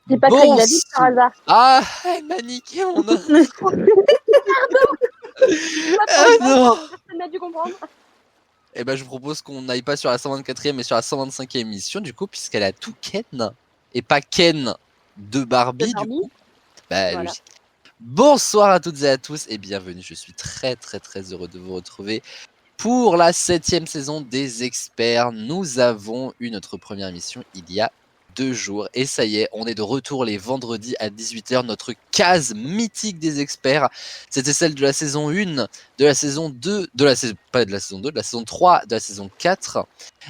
C'est pas Craig David par hasard. Ah, elle m'a niqué mon nom. Ah non. Personne n'a dû comprendre. Eh ben, je vous propose qu'on n'aille pas sur la 124e, mais sur la 125e émission, du coup, puisqu'elle a tout Ken. Et pas Ken de Barbie, du coup. Bah, Voilà. logique. Bonsoir à toutes et à tous, et bienvenue. Je suis très heureux de vous retrouver pour la 7e saison des Experts. Nous avons eu notre première émission il y a 2 jours. Et ça y est, on est de retour les vendredis à 18h. Notre case mythique des Experts. C'était celle de la saison 1, de la saison 2, pas de la saison 2, de la saison 3, de la saison 4.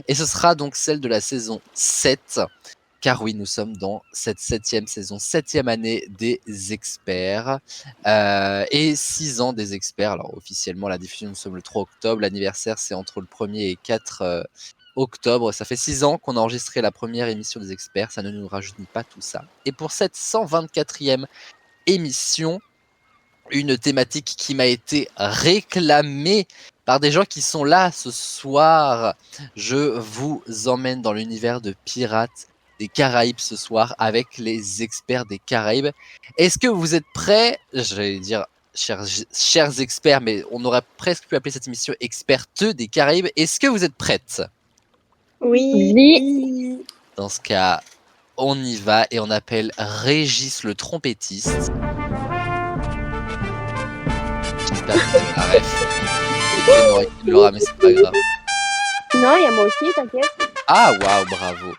Et ce sera donc celle de la saison 7. Car oui, nous sommes dans cette 7e saison, 7e année des Experts. Et 6 ans des Experts. Alors officiellement, la diffusion, nous sommes le 3 octobre. L'anniversaire, c'est entre le 1er et 4 octobre. Ça fait 6 ans qu'on a enregistré la première émission des Experts. Ça ne nous rajeunit pas tout ça. Et pour cette 124e émission, une thématique qui m'a été réclamée par des gens qui sont là ce soir. Je vous emmène dans l'univers de Pirates des Caraïbes ce soir avec les Experts des Caraïbes. Est-ce que vous êtes prêts? J'allais dire chers experts, mais on aurait presque pu appeler cette émission Expertes des Caraïbes. Est-ce que vous êtes prêtes? Oui. Dans ce cas, on y va et on appelle Régis le trompettiste. J'espère que c'est la ref. Et Ken qui l'aura, mais c'est pas grave. Non, il y a moi aussi, t'inquiète. Ah waouh, bravo.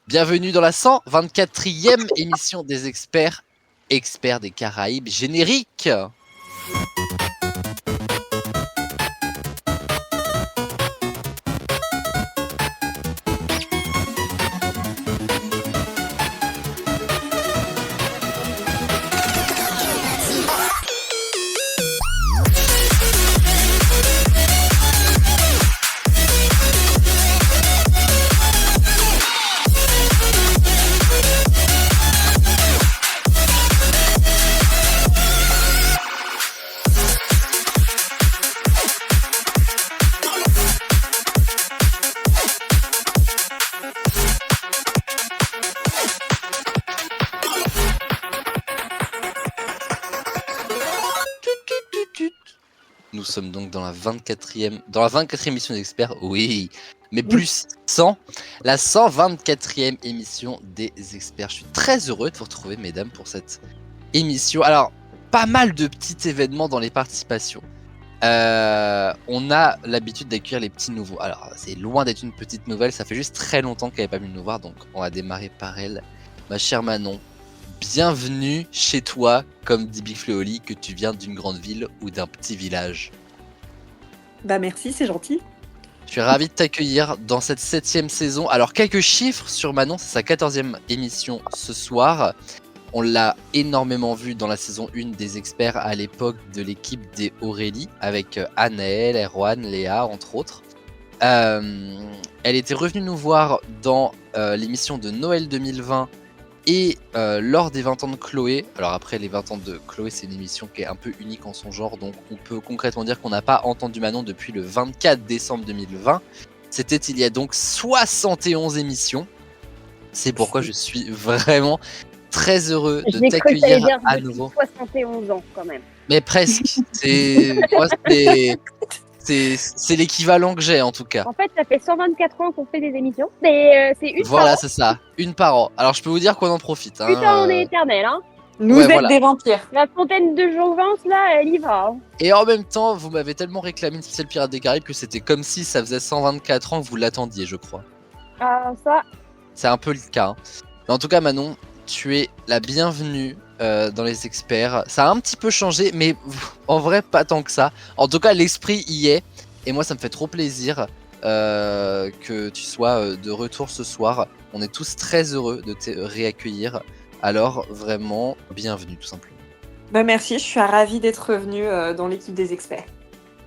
Bienvenue dans la 124e émission des Experts, Experts des Caraïbes, générique. Nous sommes donc dans la 24e émission des Experts, oui, mais plus 100, la 124e émission des Experts. Je suis très heureux de vous retrouver, mesdames, pour cette émission. Alors, pas mal de petits événements dans les participations. On a l'habitude d'accueillir les petits nouveaux. Alors, c'est loin d'être une petite nouvelle, ça fait juste très longtemps qu'elle n'avait pas pu nous voir, donc on va démarrer par elle. Ma chère Manon, bienvenue chez toi, comme dit Big Fleoli, que tu viens d'une grande ville ou d'un petit village. Bah merci, c'est gentil. Je suis ravi de t'accueillir dans cette 7e saison. Alors, quelques chiffres sur Manon, c'est sa 14e émission ce soir. On l'a énormément vu dans la saison 1 des Experts à l'époque de l'équipe des Aurélie, avec Anaël, Erwan, Léa, entre autres. Elle était revenue nous voir dans l'émission de Noël 2020 et lors des 20 ans de Chloé. Alors après, les 20 ans de Chloé, c'est une émission qui est un peu unique en son genre, donc on peut concrètement dire qu'on n'a pas entendu Manon depuis le 24 décembre 2020. C'était il y a donc 71 émistions. C'est pourquoi je suis vraiment très heureux de t'accueillir à nouveau. 71 ans quand même. Mais presque. C'est l'équivalent que j'ai en tout cas. En fait, ça fait 124 ans qu'on fait des émissions. C'est une Voilà, par an. c'est ça. Une par an. Alors je peux vous dire qu'on en profite. Putain, on est éternel, hein. Nous Ouais, êtes voilà. des vampires. La fontaine de Jouvence, là, elle y va. Hein. Et en même temps, vous m'avez tellement réclamé une spéciale Pirates des Caraïbes que c'était comme si ça faisait 124 ans que vous l'attendiez, je crois. Ah, ça. C'est un peu le cas. Hein. Mais en tout cas, Manon, tu es la bienvenue dans les Experts. Ça a un petit peu changé, mais en vrai, pas tant que ça. En tout cas, l'esprit y est. Et moi, ça me fait trop plaisir que tu sois de retour ce soir. On est tous très heureux de te réaccueillir. Alors, vraiment, bienvenue, tout simplement. Bah merci, je suis ravie d'être revenue dans l'équipe des Experts.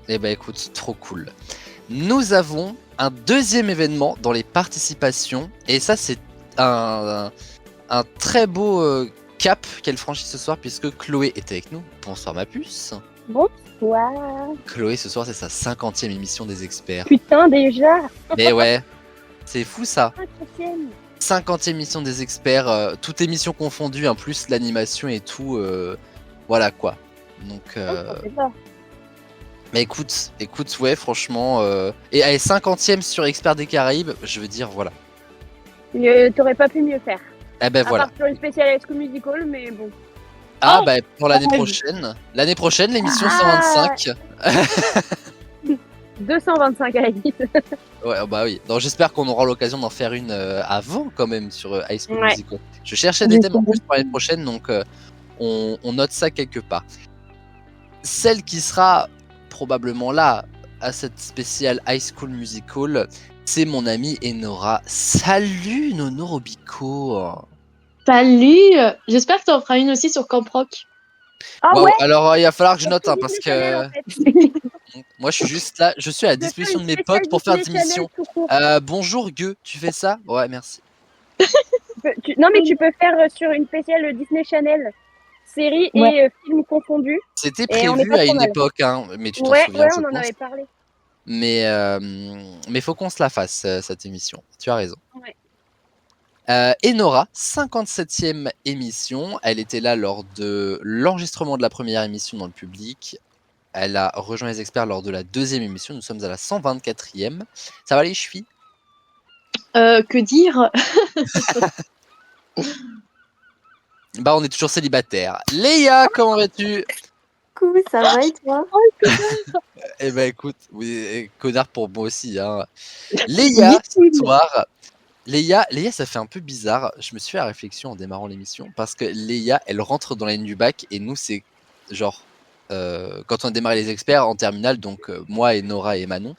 Eh ben, écoute, trop cool. Nous avons un deuxième événement dans les participations. Et ça, c'est un très beau cap qu'elle franchit ce soir, puisque Chloé est avec nous. Bonsoir, ma puce. Bonsoir. Chloé, ce soir, c'est sa 50e émission des Experts. Putain, déjà. Mais ouais, c'est fou ça. 50e. 50e émission des experts, toutes émissions confondues, hein, plus l'animation et tout, voilà quoi. Donc, C'est ça. mais écoute, ouais, franchement, et allez, 50e sur Experts des Caraïbes, je veux dire, voilà. T'aurais pas pu mieux faire. Eh ben À voilà. part sur une spéciale High School Musical, mais bon. Ah Oh, bah pour l'année ouais. prochaine. L'année prochaine, l'émission Ah. 125. 225 à la limite. Ouais, bah oui. Donc j'espère qu'on aura l'occasion d'en faire une avant quand même sur High School Ouais. Musical. Je cherchais des thèmes en plus pour l'année prochaine, donc on note ça quelque part. Celle qui sera probablement là à cette spéciale High School Musical, c'est mon amie Enora. Salut Nono Robico. Salut! J'espère que tu en feras une aussi sur Camp Rock. Ah Waouh, ouais. alors il va falloir que je c'est note hein, Disney parce Channel, que en fait. moi je suis juste là, je suis à la Je fais disposition une de mes spéciale potes pour faire des Disney Channel émissions. tout court. Bonjour Gueux, tu fais ça? Ouais, merci. Non, mais tu peux faire sur une spéciale Disney Channel, série et films confondus. C'était Et on est prévu pas à trop une mal. époque, hein, mais tu t'en Ouais, souviens, je on en pense. avait parlé. Mais faut qu'on se la fasse, cette émission. Tu as raison. Ouais. Enora, 57e émission. Elle était là lors de l'enregistrement de la première émission dans le public. Elle a rejoint les experts lors de la deuxième émission. Nous sommes à la 124e. Ça va les chevilles? Que dire? Bah, on est toujours célibataire. Léa, comment vas-tu? Coucou, ça va et toi? Eh ben écoute, oui, connard pour moi aussi. Hein. Léa, ce soir. Léa, ça fait un peu bizarre. Je me suis fait la réflexion en démarrant l'émission parce que Léa, elle rentre dans la ligne du bac et nous, c'est genre quand on a démarré les experts en terminale, donc moi et Nora et Manon,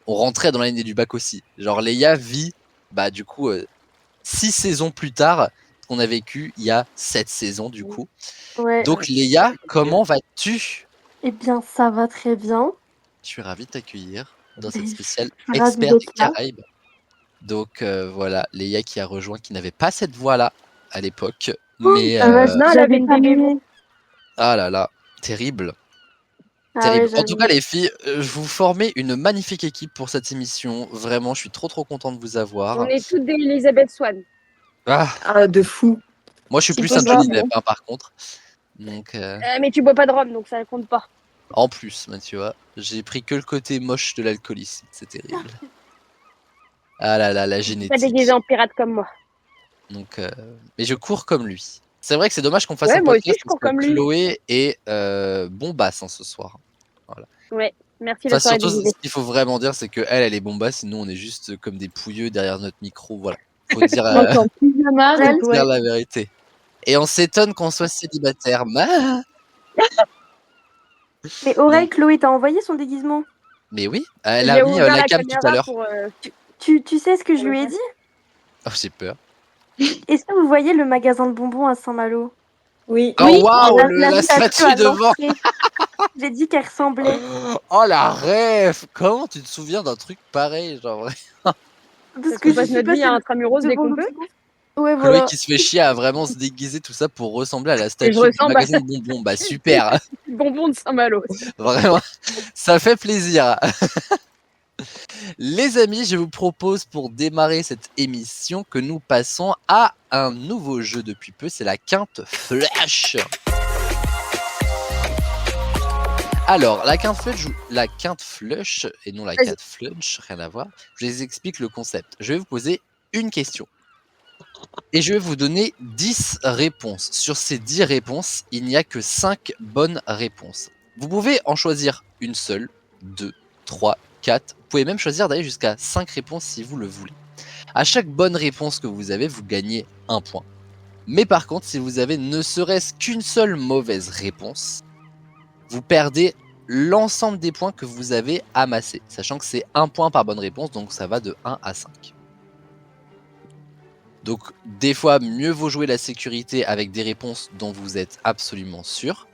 on rentrait dans la ligne du bac aussi. Genre Léa vit, bah du coup, 6 saisons plus tard, qu'on a vécu il y a 7 saisons du coup. Ouais. Donc Léa, comment vas-tu? Eh bien, ça va très bien. Je suis ravi de t'accueillir dans cette spéciale Je suis ravie expert du d'être là. Caraïbes. Donc voilà, Léa qui a rejoint, qui n'avait pas cette voix-là à l'époque. Mais Non, elle avait une pas bébé aimé. voix. ah là là, terrible. Ah Terrible. ouais, En tout cas, les filles, vous formez une magnifique équipe pour cette émission. Vraiment, je suis trop content de vous avoir. On est toutes des Elisabeth Swan. Ah, Ah, de fou. moi, je suis Si plus un possible. Johnny Depp, hein, par contre. Donc, Mais tu bois pas de rhum, donc ça compte pas. en plus, bah, tu vois, j'ai pris que le côté moche de l'alcoolisme. C'est terrible. Ah là là, la Pas génétique. déguisé en pirate comme moi. Donc, mais je cours comme lui. C'est vrai que c'est dommage qu'on fasse Ouais, un moi aussi, podcast je cours parce que comme lui. Chloé est bombasse hein, ce soir. Ouais, merci Enfin, le soir surtout, déguisé. ce qu'il faut vraiment dire, c'est que elle est bombasse, et nous, on est juste comme des pouilleux derrière notre micro. Voilà. Faut dire, Encore pyjama, Elle, donc dire ouais. la vérité. Et on s'étonne qu'on soit célibataire. Mais Aurel, Chloé, t'as envoyé son déguisement? Mais oui, elle J'ai a mis ouvert la la cam tout à caméra l'heure. pour. Tu sais ce que je lui ai dit? Oh, j'ai peur. Est-ce que vous voyez le magasin de bonbons à Saint-Malo? Oui. Oh waouh, la statue à devant. l'entrée. J'ai dit qu'elle ressemblait. Oh la rêve. Comment tu te souviens d'un truc pareil, genre vrai. Parce qu'on je passe suis notre vie passée à Intramuros dès devant qu'on le peut. bonbon. Ouais, Chloé voilà. qui se fait chier à vraiment se déguiser tout ça pour ressembler à la statue du ressemble à- magasin de bonbons. Bah super, Bonbon de Saint-Malo. vraiment, ça fait plaisir. Les amis, je vous propose pour démarrer cette émission que nous passons à un nouveau jeu depuis peu, c'est la quinte flash. Alors, la quinte flush et non la quinte flush, rien à voir. Je vous explique le concept. Je vais vous poser une question. Et je vais vous donner 10 réponses. Sur ces 10 réponses, il n'y a que 5 bonnes réponses. Vous pouvez en choisir une seule, 2, 3, 4. Vous pouvez même choisir d'aller jusqu'à 5 réponses si vous le voulez. À chaque bonne réponse que vous avez, vous gagnez 1 point. Mais par contre, si vous avez ne serait-ce qu'une seule mauvaise réponse, vous perdez l'ensemble des points que vous avez amassés. Sachant que c'est 1 point par bonne réponse, donc ça va de 1 à 5. Donc des fois, mieux vaut jouer la sécurité avec des réponses dont vous êtes absolument sûr.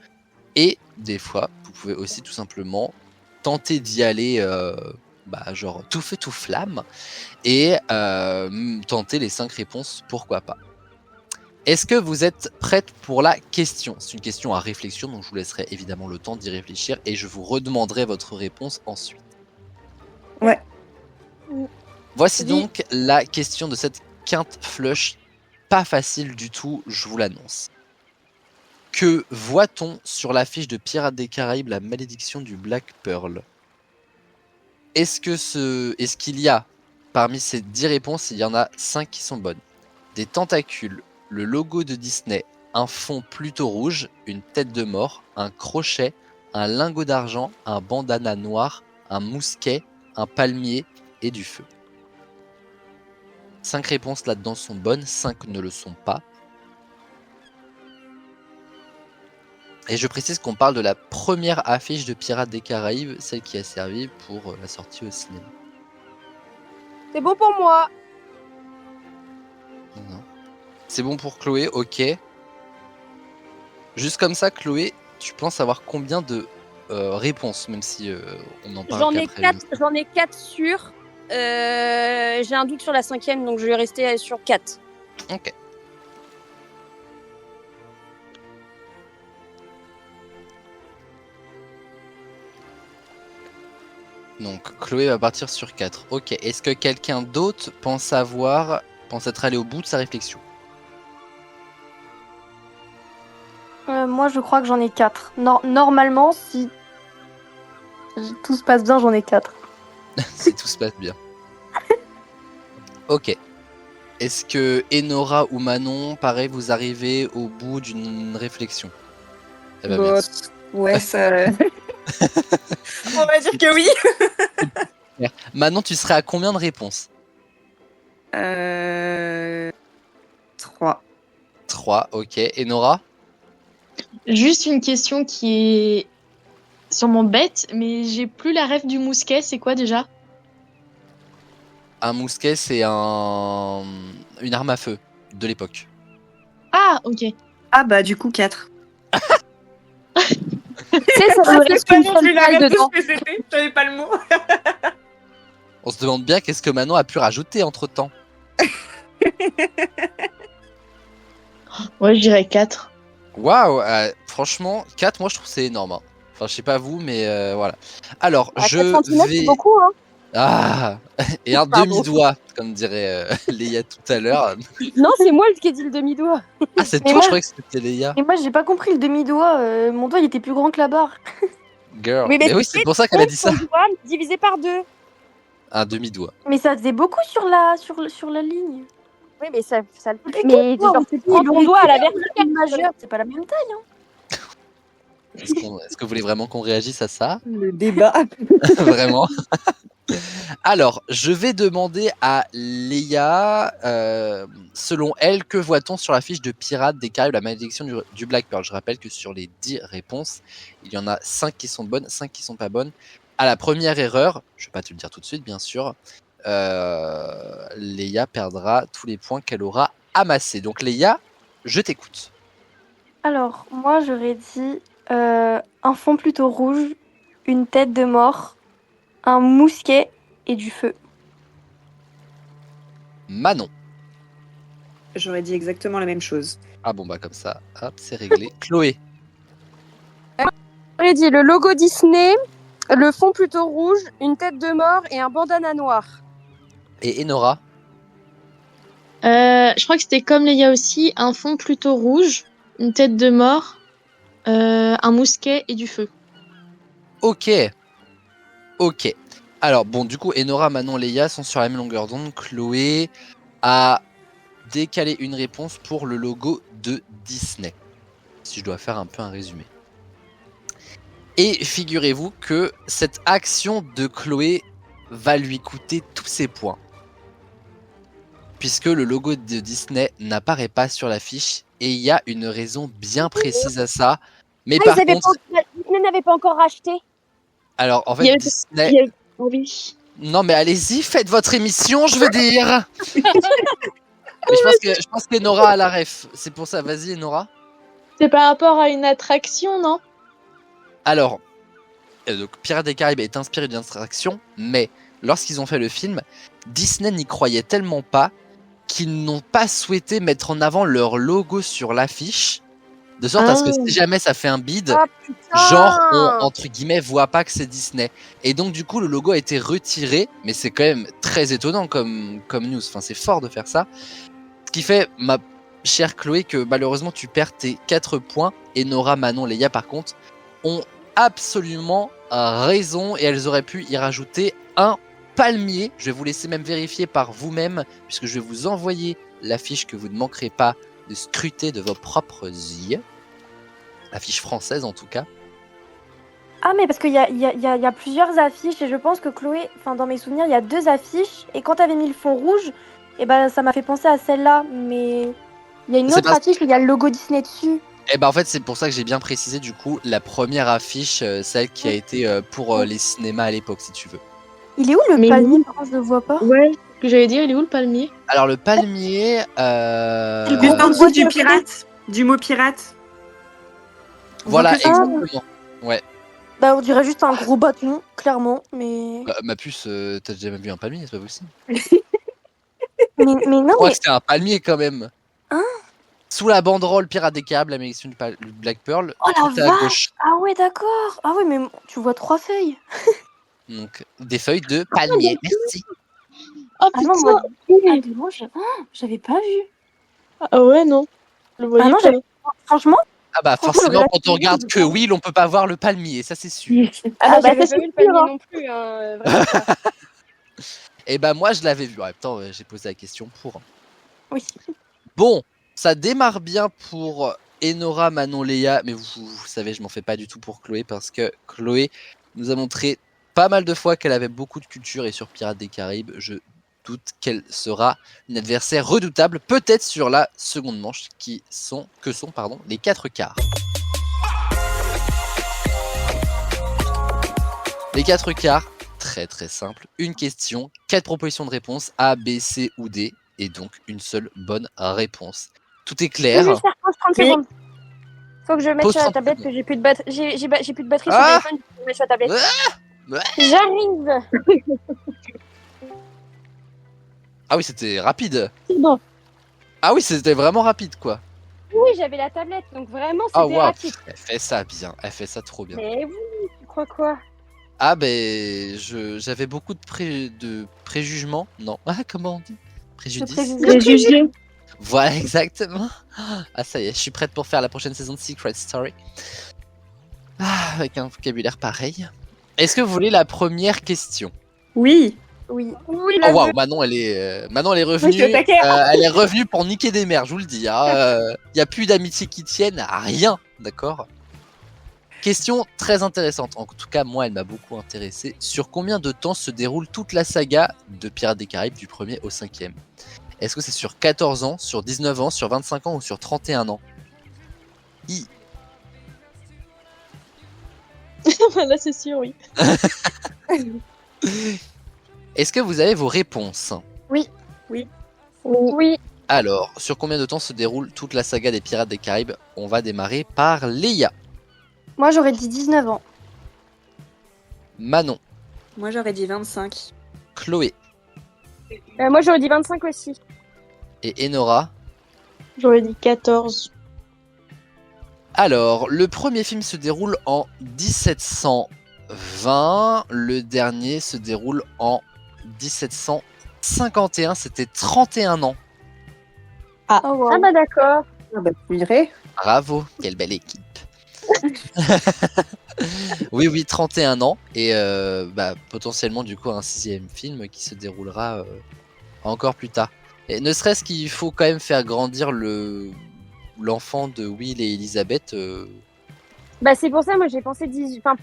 Et des fois, vous pouvez aussi tout simplement tenter d'y aller genre tout feu tout flamme et tenter les 5 réponses, pourquoi pas. Est-ce que vous êtes prête pour la question? C'est une question à réflexion, donc je vous laisserai évidemment le temps d'y réfléchir et je vous redemanderai votre réponse ensuite. Ouais. Voici donc la question de cette quinte flush, pas facile du tout, je vous l'annonce. Que voit-on sur l'affiche de Pirates des Caraïbes, la malédiction du Black Pearl? Est-ce qu'il y a, parmi ces 10 réponses, il y en a 5 qui sont bonnes? Des tentacules, le logo de Disney, un fond plutôt rouge, une tête de mort, un crochet, un lingot d'argent, un bandana noir, un mousquet, un palmier et du feu. 5 réponses là-dedans sont bonnes, 5 ne le sont pas. Et je précise qu'on parle de la première affiche de Pirates des Caraïbes, celle qui a servi pour la sortie au cinéma. C'est bon pour moi. Non. C'est bon pour Chloé, ok. Juste comme ça, Chloé, tu penses avoir combien de réponses, même si on en parle qu'après. J'en ai 4 sûrs. J'ai un doute sur la 5e, donc je vais rester sur 4. Ok. Donc Chloé va partir sur 4. Ok. Est-ce que quelqu'un d'autre pense être allé au bout de sa réflexion? Moi, je crois que j'en ai 4. Normalement, si tout se passe bien, j'en ai 4. Si tout se passe bien. Ok. Est-ce que Enora ou Manon, pareil, vous arrivez au bout d'une réflexion? Eh ben, Bon, merci. ouais, ça. On va dire que oui. Manon, tu serais à combien de réponses? 3. 3, ok. Enora? Juste une question qui est sûrement bête, mais j'ai plus la ref du mousquet. C'est quoi déjà? Un mousquet, c'est une arme à feu de l'époque. Ah, ok. Ah bah du coup 4. Tu sais, ça me reste une seule balle dedans. que c'était, j'avais pas le mot. On se demande bien qu'est-ce que Manon a pu rajouter entre-temps. Ouais, je dirais 4. Waouh, franchement, 4, moi je trouve que c'est énorme. Hein. Enfin, je sais pas vous, mais voilà. Alors, À je 4 cm, c'est vais... beaucoup, hein. Ah, et un Pardon. demi-doigt, comme dirait Léa tout à l'heure. Non, c'est moi qui ai dit le demi-doigt. Ah, c'est Mais toi, moi- je croyais que c'était Léa. Et moi, j'ai pas compris le demi-doigt. Mon doigt, il était plus grand que la barre. Girl. Oui, mais Mais oui, c'est pour ça qu'elle a dit ça. Ton doigt divisé par 2. Un demi-doigt. Mais ça faisait beaucoup sur la ligne. Oui, mais ça le fait. Mais Genre, genre, tu prends ton doigt à la verticale. majeure, c'est pas la même taille. Est-ce que vous voulez vraiment qu'on réagisse à ça? Le débat. Vraiment. Alors, je vais demander à Léa, selon elle, que voit-on sur la fiche de Pirates des Caraïbes, la malédiction du Black Pearl? Je rappelle que sur les 10 réponses, il y en a 5 qui sont bonnes, 5 qui sont pas bonnes. À la première erreur, je vais pas te le dire tout de suite, bien sûr, Léa perdra tous les points qu'elle aura amassés. Donc Léa, je t'écoute. Alors, moi, j'aurais dit un fond plutôt rouge, une tête de mort, un mousquet et du feu. Manon. J'aurais dit exactement la même chose. Ah bon, bah comme ça, hop, c'est réglé. Chloé. J'ai dit le logo Disney, le fond plutôt rouge, une tête de mort et un bandana noir. Et Enora. Je crois que c'était comme Léa aussi, un fond plutôt rouge, une tête de mort, un mousquet et du feu. Ok. Ok. Alors, bon, du coup, Enora, Manon, Léa sont sur la même longueur d'onde. Chloé a décalé une réponse pour le logo de Disney. Si je dois faire un peu un résumé. Et figurez-vous que cette action de Chloé va lui coûter tous ses points. Puisque le logo de Disney n'apparaît pas sur l'affiche. Et il y a une raison bien précise à ça. Mais par contre... Disney n'avait pas encore racheté. Alors, en Il y fait, avait- Disney... Oui. Non, mais allez-y, faites votre émission, je veux dire. Mais je pense qu'Enora a la ref. C'est pour ça, vas-y, Enora. C'est par rapport à une attraction, non? Alors, donc, Pirates des Caraïbes est inspiré d'une attraction, mais lorsqu'ils ont fait le film, Disney n'y croyait tellement pas qu'ils n'ont pas souhaité mettre en avant leur logo sur l'affiche. De sorte à ce que Ah. si jamais ça fait un bide, Ah putain. genre on entre guillemets voit pas que c'est Disney. Et donc du coup le logo a été retiré, mais c'est quand même très étonnant comme news. Enfin c'est fort de faire ça. Ce qui fait, ma chère Chloé, que malheureusement tu perds tes 4 points. Et Nora, Manon, Léa par contre ont absolument raison et elles auraient pu y rajouter un palmier. Je vais vous laisser même vérifier par vous-même puisque je vais vous envoyer l'affiche que vous ne manquerez pas de scruter de vos propres yeux. Affiche française en tout cas. Ah, mais parce qu'il y a plusieurs affiches et je pense que Chloé, enfin dans mes souvenirs, il y a 2 affiches et quand t'avais mis le fond rouge, et ben ça m'a fait penser à celle-là, mais il y a une C'est autre pas- affiche où il y a le logo Disney dessus. Et ben en fait c'est pour ça que j'ai bien précisé du coup la première affiche, celle qui a été pour les cinémas à l'époque si tu veux. Il est où le Mais palmier? Par contre, je le vois pas. Ouais, ce que j'allais dire, il est où le palmier? Alors le palmier, Juste en dessous du pirate, du mot pirate. voilà que ça. exactement. Bah, on dirait juste un gros bâton, clairement, mais. Bah, ma puce, t'as jamais vu un palmier, c'est pas possible. Mais non, Je crois mais. que c'était un palmier quand même. Hein? Sous la banderole Pirate des Caraïbes, l'Amérique du Black Pearl, Oh la tout à vache! gauche. Ah ouais, d'accord! Ah ouais, mais tu vois 3 feuilles! Donc des feuilles de palmier. Merci. Oh Ah non, putain! moi. Ah, mais moi, j'avais pas vu. Ah ouais, non. Je le voyais non, pas. j'avais- Franchement? Ah bah Franchement, forcément là, quand on regarde que Will, on peut pas voir le palmier, ça c'est sûr. Ah, bah, j'avais ça, pas c'est vu le palmier sûr, hein. non plus. Vraiment pas. Et bah moi je l'avais vu. En même temps, j'ai posé la question pour. Oui. Bon, ça démarre bien pour Enora, Manon, Léa, mais vous savez, je m'en fais pas du tout pour Chloé parce que Chloé nous a montré pas mal de fois qu'elle avait beaucoup de culture et sur Pirates des Caraïbes, je doute qu'elle sera une adversaire redoutable, peut-être sur la seconde manche que sont les 4 quarts. Les 4 quarts, très très simple, une question, 4 propositions de réponse A, B, C ou D, et donc une seule bonne réponse. Tout est Je peux clair. juste faire pause 30 Oui. secondes. Faut que je mette Pause sur la 30 tablette, secondes. que j'ai plus de batterie. J'ai plus de batterie Ah. sur le téléphone, je mets sur la tablette. Ouais. J'arrive! Ah oui, c'était rapide. C'est bon. Ah oui, c'était vraiment rapide quoi. Oui, j'avais la tablette, donc vraiment Ah c'était waouh, rapide. elle fait ça bien, elle fait ça trop bien. Mais oui, tu crois quoi? Ah ben, j'avais beaucoup de préjugements. Non, ah comment on dit? Préjudice. Préjugé. Voilà, exactement. Ah ça y est, je suis prête pour faire la prochaine saison de Secret Story. Ah, avec un vocabulaire pareil. Est-ce que vous voulez la première question? Oui. Oui. Oui, Oh waouh, Manon elle est revenue. je suis au taquet. Elle est revenue pour niquer des mères, je vous le dis. Il y a plus d'amitié qui tienne à rien, d'accord? Question très intéressante. En tout cas, moi, elle m'a beaucoup intéressé. Sur combien de temps se déroule toute la saga de Pirates des Caraïbes du 1er au 5e? Est-ce que c'est sur 14 ans, sur 19 ans, sur 25 ans ou sur 31 ans? Là, c'est sûr, oui. Est-ce que vous avez vos réponses? Oui. Alors, sur combien de temps se déroule toute la saga des Pirates des Caraïbes? On va démarrer par Léa. Moi, j'aurais dit 19 ans. Manon, Moi, j'aurais dit 25. Chloé Moi j'aurais dit 25 aussi. et Enora. J'aurais dit 14. Alors, le premier film se déroule en 1720, le dernier se déroule en 1751, c'était 31 ans. Oh, wow. Ah bah d'accord. Ah bah, tu dirais. Bravo, quelle belle équipe. Oui, 31 ans, et potentiellement du coup un 6e film qui se déroulera encore plus tard. Et ne serait-ce qu'il faut quand même faire grandir l'enfant de Will et Elizabeth. Bah c'est pour ça, moi j'ai pensé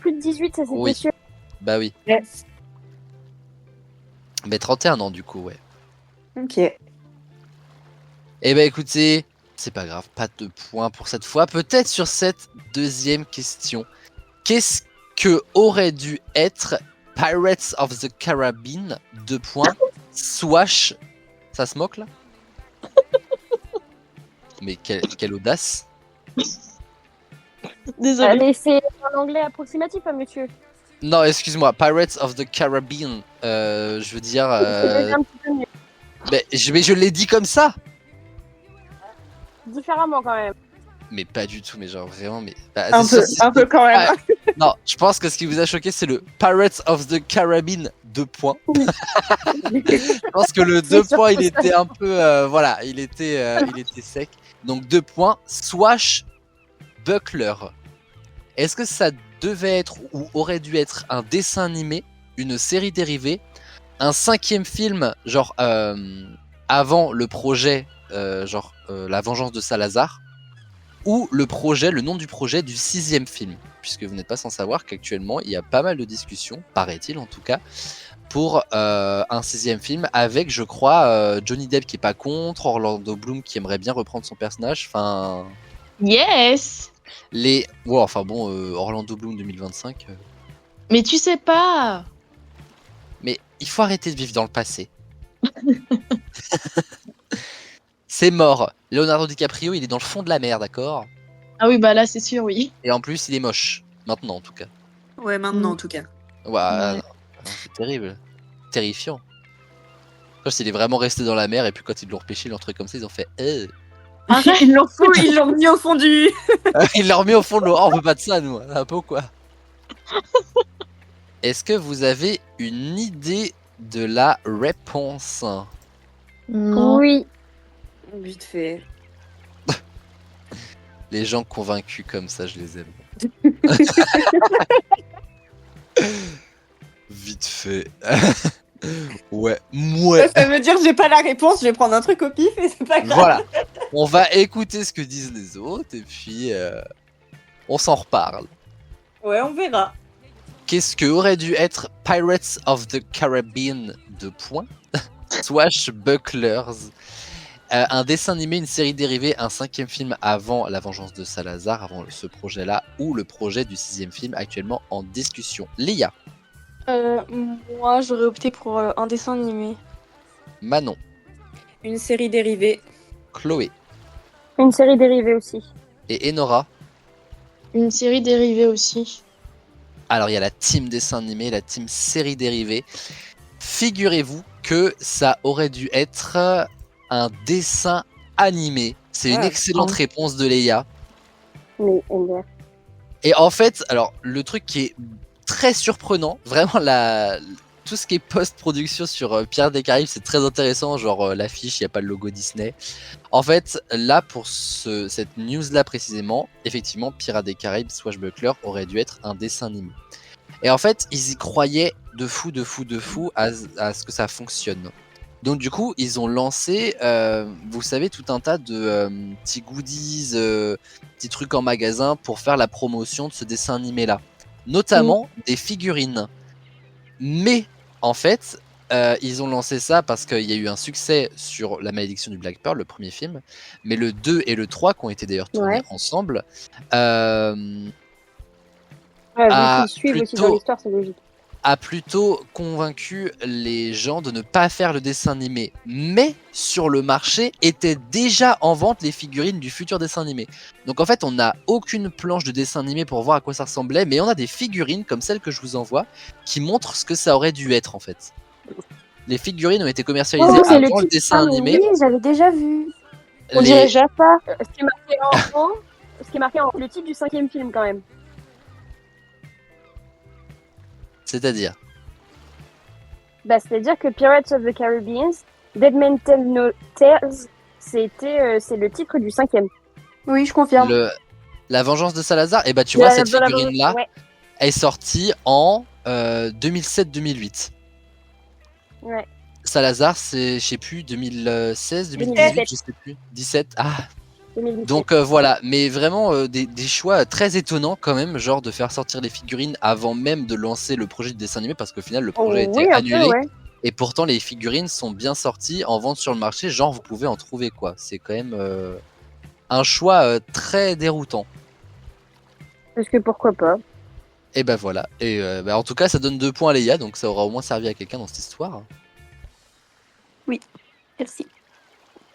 plus de 18, ça c'était Oui. sûr. Bah oui. Yes. Mais 31 ans du coup, ouais. Ok. Eh ben écoutez, c'est pas grave, pas de points pour cette fois. Peut-être sur cette deuxième question. Qu'est-ce que aurait dû être Pirates of the Caribbean ? Swash. Ça se moque là ? Mais quelle audace. Désolé. Mais c'est un anglais approximatif, hein, monsieur. Non, excuse-moi, Pirates of the Caribbean. Je veux dire. C'est déjà un petit peu mieux. Mais je l'ai dit comme ça. Différemment quand même. Mais pas du tout, mais genre vraiment, mais... Bah, Un c'est peu, sûr, c'est- un peu quand même. Non, je pense que ce qui vous a choqué, c'est le Pirates of the Caribbean 2 points. Je pense que le 2 points, il était un peu... voilà, il était sec. Donc 2 points, Swashbuckler. Est-ce que ça devait être ou aurait dû être un dessin animé, une série dérivée, un 5e film, genre avant le projet, La Vengeance de Salazar, ou le nom du projet du 6e film, puisque vous n'êtes pas sans savoir qu'actuellement il y a pas mal de discussions, paraît-il en tout cas, pour un 6e film avec, je crois, Johnny Depp qui est pas contre, Orlando Bloom qui aimerait bien reprendre son personnage, enfin... Yes. Orlando Bloom 2025... Mais tu sais pas. Mais il faut arrêter de vivre dans le passé. C'est mort. Leonardo DiCaprio, il est dans le fond de la mer, d'accord? Ah oui, bah là, c'est sûr, oui. Et en plus, il est moche. Maintenant, en tout cas. Ouais, maintenant en tout cas. Ouais, Ouais. non, c'est terrible. Terrifiant. Sauf s'il est vraiment resté dans la mer et puis quand ils l'ont repêché, leur truc comme ça, ils ont fait Arrête. Ils l'ont mis au fond du. Il l'a remis au fond de l'eau. Oh, on veut pas de ça, nous. Un peu ou quoi? Est-ce que vous avez une idée de la réponse? Non. Oui. Vite fait. Les gens convaincus comme ça, je les aime. Vite fait. Ouais. Ça veut dire que j'ai pas la réponse, je vais prendre un truc au pif et c'est pas grave. Voilà. On va écouter ce que disent les autres et puis on s'en reparle. Ouais, on verra. Qu'est-ce que aurait dû être Pirates of the Caribbean 2 points Swashbucklers, un dessin animé, une série dérivée, un 5e film avant La Vengeance de Salazar, avant ce projet-là, ou le projet du 6e film actuellement en discussion. Léa, Moi, j'aurais opté pour un dessin animé. Manon, Une série dérivée. Chloé Une série dérivée aussi. et Enora. Une série dérivée aussi. Alors il y a la team dessin animé, la team série dérivée. Figurez-vous que ça aurait dû être un dessin animé. C'est une excellente réponse de Léa. Mais MDR. Et en fait, alors le truc qui est très surprenant, vraiment tout ce qui est post-production sur Pirates des Caraïbes, c'est très intéressant, genre l'affiche, il n'y a pas le logo Disney. En fait, là, pour cette news-là précisément, effectivement, Pirates des Caraïbes, Swashbuckler aurait dû être un dessin animé. Et en fait, ils y croyaient de fou à ce que ça fonctionne. Donc du coup, ils ont lancé, vous savez, tout un tas de petits goodies, petits trucs en magasin pour faire la promotion de ce dessin animé-là. Notamment des figurines. Mais en fait, ils ont lancé ça parce qu'il y a eu un succès sur La Malédiction du Black Pearl, le premier film. Mais le 2 et le 3, qui ont été d'ailleurs tournés ensemble, Vu a qu'ils suivent aussi dans l'histoire, c'est logique. a plutôt convaincu les gens de ne pas faire le dessin animé. Mais sur le marché étaient déjà en vente les figurines du futur dessin animé. Donc en fait, on n'a aucune planche de dessin animé pour voir à quoi ça ressemblait, mais on a des figurines comme celle que je vous envoie qui montrent ce que ça aurait dû être en fait. Les figurines ont été commercialisées Oh, c'est avant le dessin animé. Oui, j'avais déjà vu. On Les- dirait Jaffa. Ce qui est marqué en le titre du 5e film quand même. C'est-à-dire Bah, c'est-à-dire que Pirates of the Caribbean, Dead Men Tell No Tales, c'est le titre du 5e. Oui, je confirme. La Vengeance de Salazar, et bah tu vois, cette figurine-là Ouais. est sortie en 2007-2008. Ouais. Salazar, c'est, je sais plus, 2016, 2018, 2017. je sais plus. 17, ah. 2017. Donc voilà, mais vraiment des choix très étonnants quand même, genre de faire sortir les figurines avant même de lancer le projet de dessin animé, parce qu'au final le projet a été oui, un annulé. peu, ouais. Et pourtant les figurines sont bien sorties en vente sur le marché, genre vous pouvez en trouver quoi. C'est quand même un choix très déroutant. Parce que pourquoi pas. Et ben voilà. Et en tout cas ça donne 2 points à Léa, donc ça aura au moins servi à quelqu'un dans cette histoire. Merci.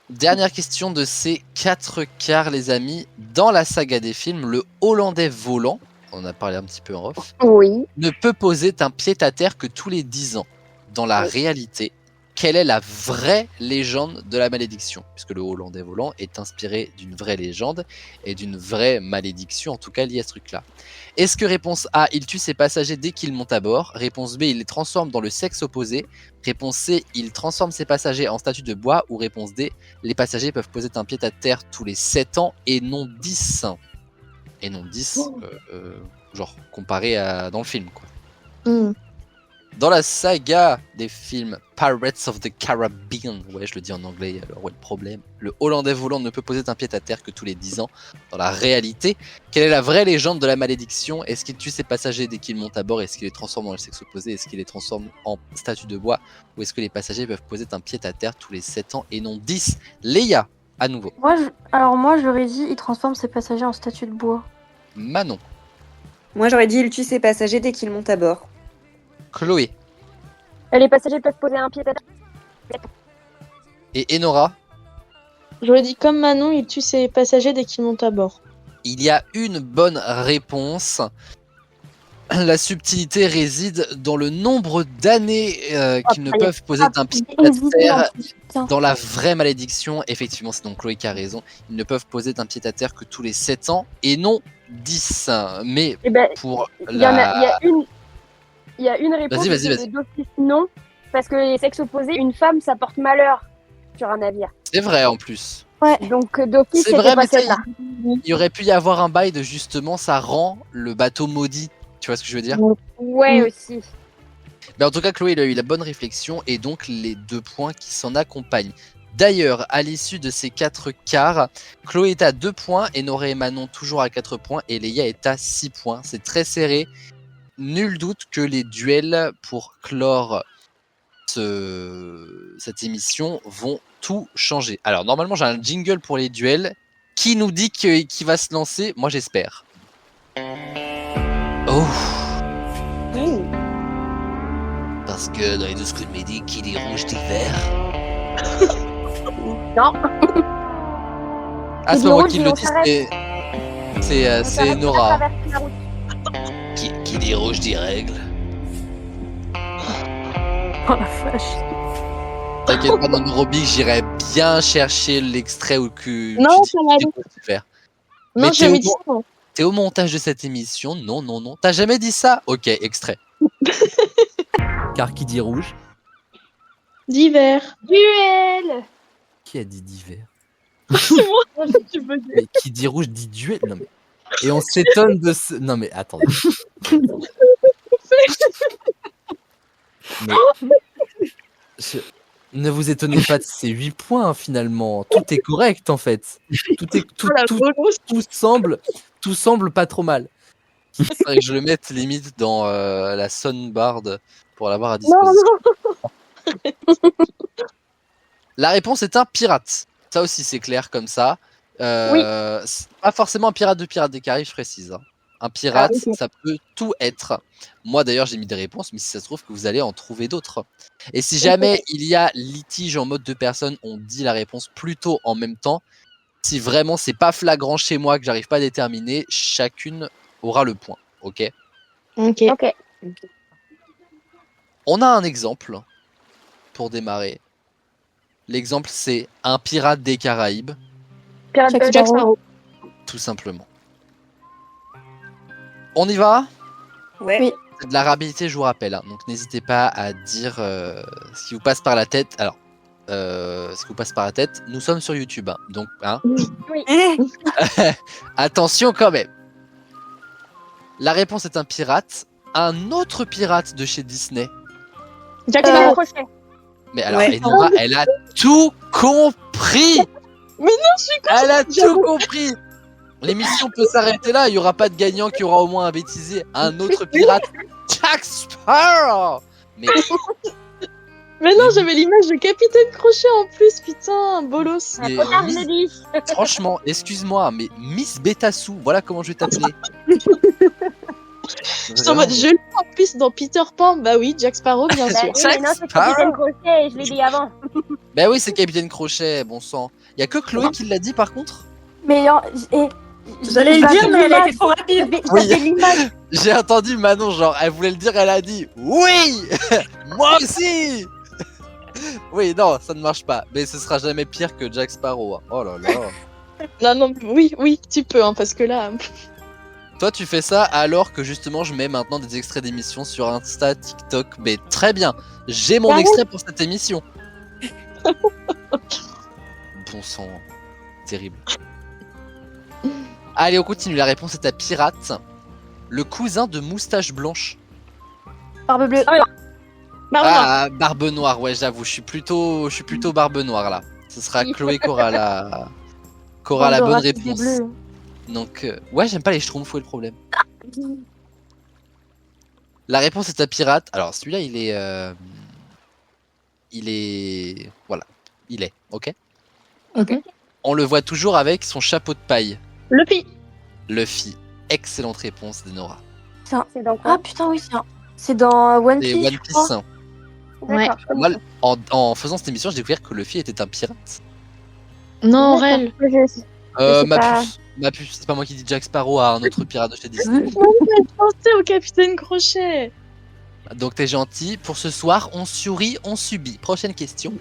Dernière question de ces 4 quarts les amis. Dans la saga des films, le Hollandais volant, on en a parlé un petit peu en off, Oui. ne peut poser un pied à terre que tous les 10 ans. Dans la réalité, quelle est la vraie légende de la malédiction? Puisque le Hollandais volant est inspiré d'une vraie légende et d'une vraie malédiction, en tout cas liée à ce truc-là. Est-ce que réponse A, il tue ses passagers dès qu'ils montent à bord? Réponse B, il les transforme dans le sexe opposé? Réponse C, il transforme ses passagers en statues de bois? Ou réponse D, les passagers peuvent poser un pied à terre tous les 7 ans et non 10? Et non 10, genre comparé à dans le film, quoi. Dans la saga des films Pirates of the Caribbean, ouais je le dis en anglais, alors ouais le problème, le Hollandais volant ne peut poser un pied à terre que tous les 10 ans. Dans la réalité, quelle est la vraie légende de la malédiction? Est-ce qu'il tue ses passagers dès qu'ils montent à bord? Est-ce qu'il les transforme dans le sexe opposé? Est-ce qu'il les transforme en statues de bois? Ou est-ce que les passagers peuvent poser un pied à terre tous les 7 ans et non 10? Léa, à nouveau. Moi, j'aurais dit il transforme ses passagers en statues de bois. Manon. Moi, j'aurais dit il tue ses passagers dès qu'ils montent à bord. Chloé. Les passagers peuvent poser un pied à terre. Et Enora. J'aurais dit comme Manon, il tue ses passagers dès qu'ils montent à bord. Il y a une bonne réponse. La subtilité réside dans le nombre d'années qu'ils ne peuvent poser un pied à terre. Dans la vraie malédiction, effectivement, c'est donc Chloé qui a raison. Ils ne peuvent poser un pied à terre que tous les 7 ans et non 10. Mais pour Il y a une réponse Vas-y. de d'office non, parce que les sexes opposés, une femme, ça porte malheur sur un navire. C'est vrai en plus. Donc d'office, C'est c'était vrai, pas mais celle-là. il y aurait pu y avoir un bail de justement, ça rend le bateau maudit. Tu vois ce que je veux dire? Ouais, aussi. Mais en tout cas, Chloé il a eu la bonne réflexion et donc les 2 points qui s'en accompagnent. D'ailleurs, à l'issue de ces 4 quarts, Chloé est à 2 points, Enora et Manon toujours à 4 points et Léa est à 6 points. C'est très serré. Nul doute que les duels pour clore cette émission vont tout changer. Alors normalement j'ai un jingle pour les duels. Qui nous dit qui va se lancer? Moi j'espère. Oh. Parce que dans les 12 coups de midi, qui dit rouge dit vert. Non. Ah, c'est pas moi qui le dis, c'est Enora. Qui dit rouge dit règle. Oh la vache. T'inquiète pas, dans Neurobic, j'irai bien chercher l'extrait où que Non, tu ça va aller. dis faire. Non, j'ai jamais dit ça. T'es au montage de cette émission? Non. T'as jamais dit ça? Ok, extrait. Car qui dit rouge? D'hiver. Duel. Qui a dit d'hiver? C'est moi. Tu peux dire. Mais qui dit rouge dit duel? Non mais. Et on s'étonne de ce. Non mais attendez. Mais... Ne vous étonnez pas de ces 8 points hein, finalement. Tout est correct en fait. Tout semble pas trop mal. Il faudrait que je le mette limite dans la soundbar pour l'avoir à disposition. Non. La réponse est un pirate. Ça aussi c'est clair comme ça. C'est pas forcément un pirate de Pirates des Caraïbes, je précise. Hein. Un pirate, ça peut tout être. Moi d'ailleurs j'ai mis des réponses, mais si ça se trouve que vous allez en trouver d'autres. Et si jamais il y a litige en mode 2 personnes, on dit la réponse plutôt en même temps. Si vraiment c'est pas flagrant chez moi, que j'arrive pas à déterminer, chacune aura le point. Ok. Ok. On a un exemple pour démarrer. L'exemple c'est un pirate des Caraïbes. Pirate de Jack Sparrow. Tout simplement. On y va? Ouais. Oui. C'est de la rapidité, je vous rappelle. Hein. Donc n'hésitez pas à dire ce qui vous passe par la tête. Alors, ce qui vous passe par la tête, nous sommes sur YouTube. Hein. Donc, hein. Oui. Attention quand même. La réponse est un pirate. Un autre pirate de chez Disney. Jack Capitaine Sparrow. Crochet. Mais alors, Ouais. Enora, elle a tout compris. Mais non, je suis con. Elle a tout compris. L'émission peut s'arrêter là. Il n'y aura pas de gagnant qui aura au moins un bêtisier. Un autre pirate, Jack Sparrow. Mais non, j'avais l'image de Capitaine Crochet en plus, putain, bolos. Mais Regarde, je l'ai dit. franchement, excuse-moi, mais Miss Betassou, voilà comment je vais t'appeler. Je suis en mode, je l'ai en plus dans Peter Pan. Bah oui, Jack Sparrow, bien Bah, sûr. oui, mais non, c'est Capitaine Crochet, je l'ai dit avant. Bah oui, c'est Capitaine Crochet, bon sang. Il y a que Chloé qui l'a dit par contre. Mais J'allais le dire, mais elle était trop rapide. Oui. J'avais l'image. J'ai entendu Manon, genre, elle voulait le dire, elle a dit oui. Moi aussi. Oui, non, ça ne marche pas. Mais ce sera jamais pire que Jack Sparrow. Hein. Oh là là. Non, oui, tu peux, hein, parce que là... Toi, tu fais ça alors que justement, je mets maintenant des extraits d'émissions sur Insta, TikTok. Mais très bien. J'ai mon extrait pour cette émission. Bon sang. Terrible. Allez, on continue. La réponse est à Pirate. Le cousin de Moustache Blanche. Barbe bleue. Barbe noire. Ah, Barbe Noire. Ouais, j'avoue. Je suis plutôt Barbe Noire là. Ce sera Chloé qui aura la bonne réponse. Donc, ouais, j'aime pas les schtroumpfs, où est le problème? La réponse est à Pirate. Alors, celui-là, voilà. Il est, ok? Ok. On le voit toujours avec son chapeau de paille. Luffy. Luffy. Excellente réponse de Nora. C'est dans Ah quoi? putain, oui, c'est dans One C'est Piece. One je crois. Piece. Ouais. D'accord, je Moi, connais en faisant cette émission, j'ai découvert que Luffy était un pirate. Non, pas. réel. sais pas. Ma puce, c'est pas moi qui dis Jack Sparrow à un autre pirate de chez Disney. Pensez au Capitaine Crochet. Donc t'es gentil. Pour ce soir, on sourit, on subit. Prochaine question.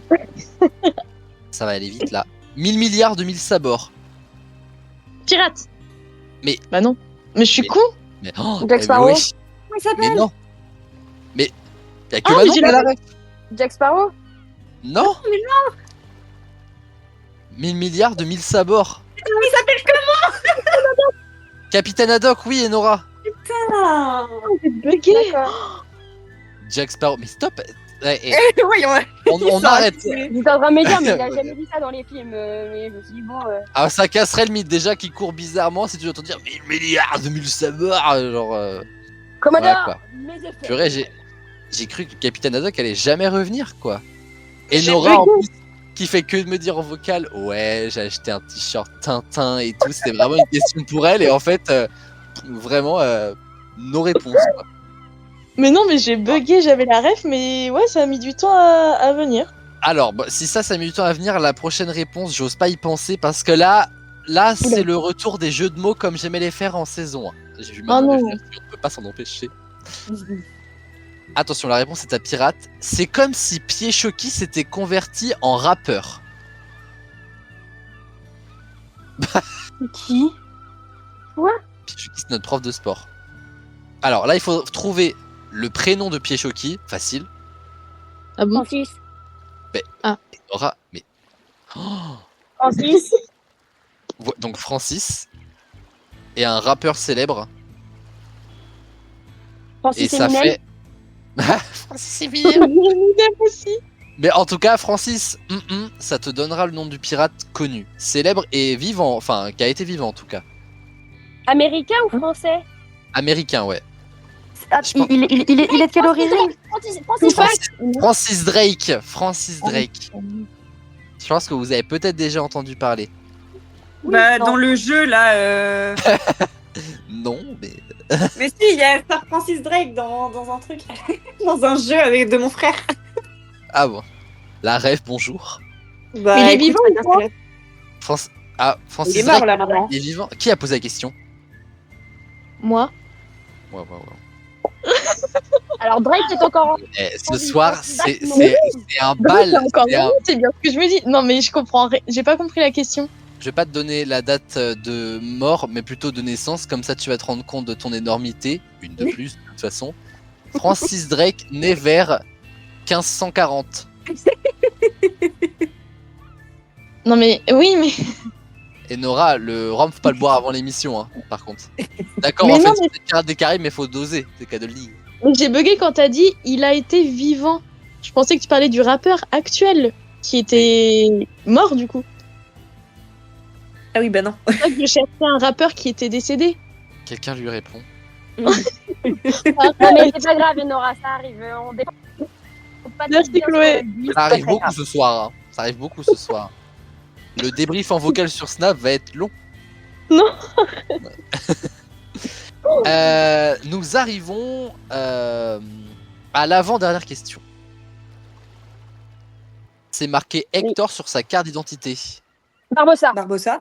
Ça va aller vite là. 1000 milliards de 1000 sabords. Pirate. Mais- Bah non. Mais je suis Mais- con. Mais, oh, Jack mais Sparrow. wesh. Comment il Mais s'appelle? non. Mais y'a que Ah, mais Manon j'ai qui a la la ref. Jack Sparrow? Non. 1000 milliards de 1000 sabords. Il s'appelle comment? Capitaine Haddock, oui, et Nora. Ah. J'ai bugué. D'accord. Jack Sparrow. Mais stop. Voyons. On arrête. J'étais en train de me dire, mais il a jamais dit ça dans les films. Mais je me suis dit, bon. Ah, ça casserait le mythe déjà qui court bizarrement si tu entends dire 1000 milliards de 1000 sabords. Genre. Commodore, Voilà, quoi. mes effets. Purée, j'ai cru que Capitaine Haddock allait jamais revenir, quoi. Et J'ai Nora, en bugué. plus, qui fait que de me dire en vocal, ouais, j'ai acheté un t-shirt Tintin et tout. C'était vraiment une question pour elle. Et en fait, vraiment, nos réponses, quoi. Mais non, mais j'ai bugué, j'avais la ref, mais ouais, ça a mis du temps à venir. Alors, bah, si ça met du temps à venir, la prochaine réponse, j'ose pas y penser parce que là, c'est le retour des jeux de mots comme j'aimais les faire en saison 1. J'ai vu maintenant non. le faire, on ne peut pas s'en empêcher. Attention, la réponse est à Pirate. C'est comme si Pied-Choki s'était converti en rappeur. Qui? Pied-Choki, c'est notre prof de sport. Alors là, il faut trouver le prénom de Pied-Choki. Facile. Ah bon? Francis. Nora, mais... Oh, Francis. donc Francis est un rappeur célèbre. Et Francis ça Eminem. fait... Francis Eminem. Eminem aussi. Mais en tout cas, Francis, ça te donnera le nom du pirate connu, célèbre et vivant, enfin, qui a été vivant en tout cas. Américain ou français? Américain, ouais. Ah, Je pense- il est de quelle origine? Francis Drake. Francis Drake. Je pense que vous avez peut-être déjà entendu parler. Bah, non. dans le jeu, là. Non, mais... Mais si, il y a Sir Francis Drake dans un truc. Dans un jeu avec de mon frère. Ah bon. La rêve, bonjour. Bah, Mais il est écoute, vivant ça ou vient quoi se faire. Francis Il est mort Drake, là maintenant. il est vivant. Qui a posé la question? Moi. Ouais. Alors Drake est encore en... Ce soir, c'est un Bah oui, bal. encore c'est un- c'est bien ce que je me dis. Non, mais je comprends. J'ai pas compris la question. Je vais pas te donner la date de mort, mais plutôt de naissance, comme ça tu vas te rendre compte de ton énormité, une de plus de toute façon. Francis Drake, né vers 1540. Non, mais oui, mais. Et Nora, le rhum, faut pas le boire avant l'émission, hein, par contre. D'accord, Mais en fait, non, c'est Pirates des Caraïbes, mais faut doser, c'est cas de le dire. Mais j'ai bugué quand t'as dit il a été vivant. Je pensais que tu parlais du rappeur actuel qui était mort du coup. Ah oui, bah non. C'est vrai que je cherchais un rappeur qui était décédé. Quelqu'un lui répond. Non mais c'est pas grave, Nora, ça arrive. On dépend. Faut pas te Merci, dire Chloé. sur la vie, Ça c'est arrive pas beaucoup grave. ce soir, hein. Ça arrive beaucoup ce soir. Le débrief en vocal sur Snap va être long. Non. Nous arrivons à l'avant-dernière question. C'est marqué Hector sur sa carte d'identité. Barbossa. Barbossa.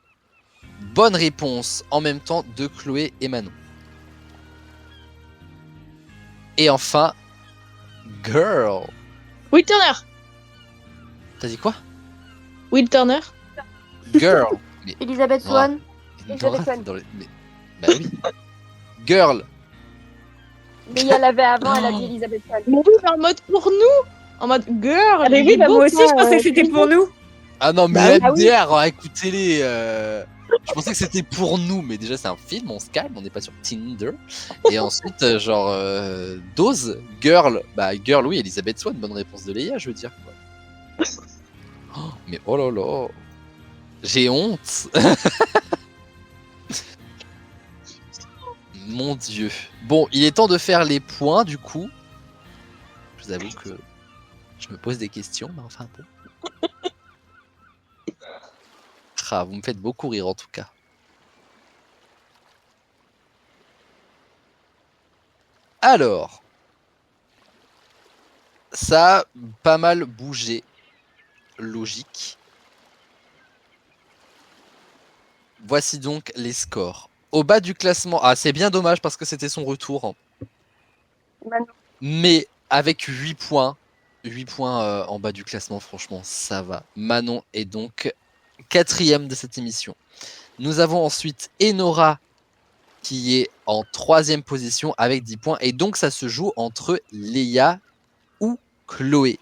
Bonne réponse en même temps de Chloé et Manon. Et enfin, Girl. Will Turner. T'as dit quoi? Will Turner. Girl. Mais Elizabeth Nora. Swann. Nora, Swan. t'es dans les- mais- Bah oui. Girl. Mais il y en avait avant, elle a dit Elizabeth Swann. Mais oui, mais en mode pour nous. En mode girl. Ah, mais il oui, est bah, beau, moi aussi, ça, je pensais que c'était pour nous. Ah non, mais Bah oui. MDR, écoutez-les. Je pensais que c'était pour nous, mais déjà c'est un film, on se calme, on n'est pas sur Tinder. Et ensuite, Dose, Girl. Bah, Girl, oui, Elizabeth Swann, bonne réponse de Léa, je veux dire. Quoi. Oh, mais oh là là. J'ai honte. Mon Dieu. Bon, il est temps de faire les points, du coup. Je vous avoue que je me pose des questions, mais enfin bon. Ah, vous me faites beaucoup rire en tout cas. Alors, ça a pas mal bougé. Logique. Voici donc les scores. Au bas du classement, ah c'est bien dommage parce que c'était son retour. Manon. Mais avec 8 points, 8 points en bas du classement, franchement, ça va. Manon est donc 4e de cette émission. Nous avons ensuite Enora qui est en 3e position avec 10 points. Et donc, ça se joue entre Léa ou Chloé.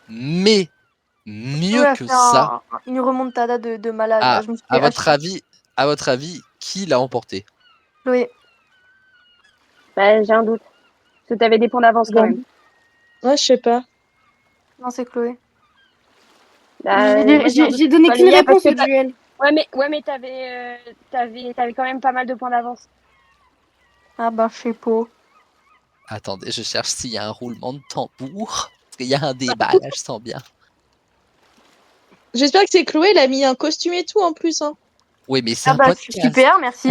Mais, mieux que ça, Une remontada de malade. Ah, là, je me suis à fait votre avis, qui l'a emporté? Chloé. Bah, j'ai un doute. Parce que t'avais des points d'avance quand même. Ouais, je sais pas. Non, c'est Chloé. Bah, J'ai- moi, un doute. J'ai donné Pas qu'une Léa, parce réponse que au duel. Ouais, mais t'avais quand même pas mal de points d'avance. Ah bah, je sais pas. Attendez, je cherche s'il y a un roulement de tambour. Parce qu'il y a un débat, là, je sens bien. J'espère que c'est Chloé, elle a mis un costume et tout en plus. Hein. Oui, mais c'est Ah un bah, podcast. super, merci.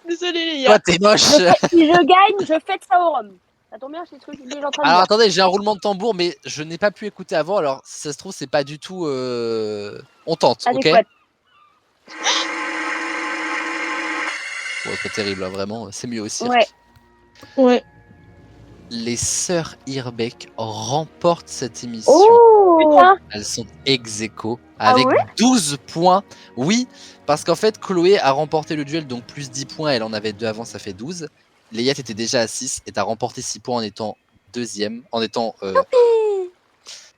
Désolée les Toi, gars. t'es moche. Si je gagne, je fête ça au rhum. Ça tombe bien, je suis déjà en train de Alors boire. attendez, j'ai un roulement de tambour, mais je n'ai pas pu écouter avant. Alors, si ça se trouve, c'est pas du tout. On tente, ok? Adéquate. Bon, c'est pas terrible, hein, vraiment. C'est mieux aussi. Ouais. Ouais. Les sœurs Irbeck remportent cette émission. Oh putain. Elles sont ex aequo Ah avec ouais 12 points. Oui, parce qu'en fait, Chloé a remporté le duel, donc plus 10 points. Elle en avait 2 avant, ça fait 12. Léa, t'étais déjà à 6 et t'as remporté 6 points en étant deuxième. En étant.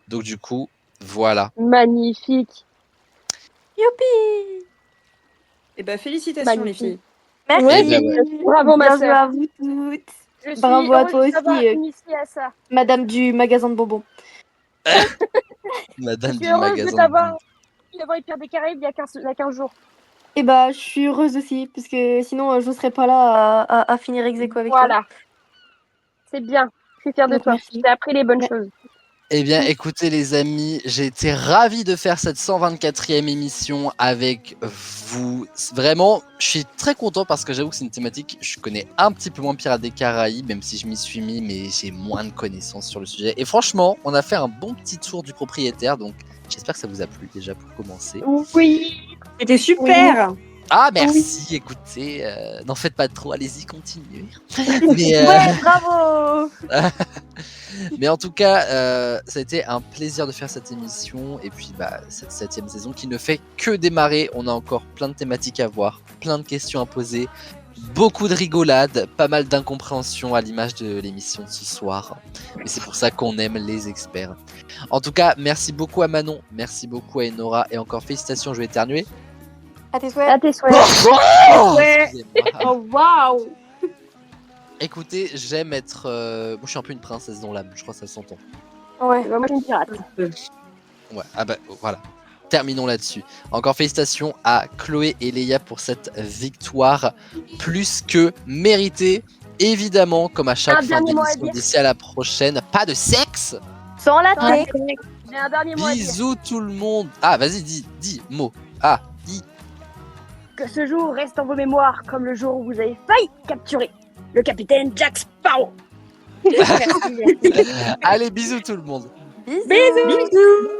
Donc, du coup, voilà. Magnifique. Youpi. Et bah, félicitations, les Magnifique. filles. Merci. Eh ben ouais. Bravo, ma Bien joué sœur. à vous toutes. Je suis Bravo à heureuse toi de t'avoir aussi, initiée à ça. Madame du magasin de bonbons. Madame Je suis du heureuse magasin. de t'avoir eu Pierre des Caraïbes il y a 15 jours. Et bah, je suis heureuse aussi, parce que sinon, je ne serais pas là à finir ex aequo avec toi. Voilà. C'est bien. Je suis fière de Donc, toi. merci. Je t'ai appris les bonnes Ouais. choses. Eh bien, écoutez les amis, j'ai été ravi de faire cette 124e émission avec vous. Vraiment, je suis très content parce que j'avoue que c'est une thématique, je connais un petit peu moins Pirates des Caraïbes, même si je m'y suis mis, mais j'ai moins de connaissances sur le sujet. Et franchement, on a fait un bon petit tour du propriétaire, donc j'espère que ça vous a plu déjà pour commencer. Oui. C'était super. Ah, merci, écoutez, n'en faites pas trop, allez-y, continuez. Mais, Ouais, bravo. mais en tout cas, ça a été un plaisir de faire cette émission et puis cette 7e saison qui ne fait que démarrer. On a encore plein de thématiques à voir, plein de questions à poser, beaucoup de rigolades, pas mal d'incompréhension à l'image de l'émission de ce soir. Mais c'est pour ça qu'on aime les experts. En tout cas, merci beaucoup à Manon, merci beaucoup à Enora et encore félicitations, je vais éternuer. À tes souhaits. À tes souhaits. Ouais. Excusez-moi. Oh, waouh. Écoutez, j'aime être. Moi, je suis un peu une princesse dans l'âme, je crois que ça s'entend. Ouais. Moi, je suis une pirate. Ouais, ah bah voilà. Terminons là-dessus. Encore félicitations à Chloé et Léa pour cette victoire plus que méritée. Évidemment, comme à chaque Un fin dernier mot à d'émission, dire. d'ici à la prochaine, pas de sexe. Sans la Ouais. tête. J'ai un dernier mot à dire. Bisous tout le monde. Ah, vas-y, dis, mot. Ah, dis. Que ce jour reste en vos mémoires comme le jour où vous avez failli capturer le capitaine Jack Sparrow. Allez, bisous tout le monde. Bisous. Bisous.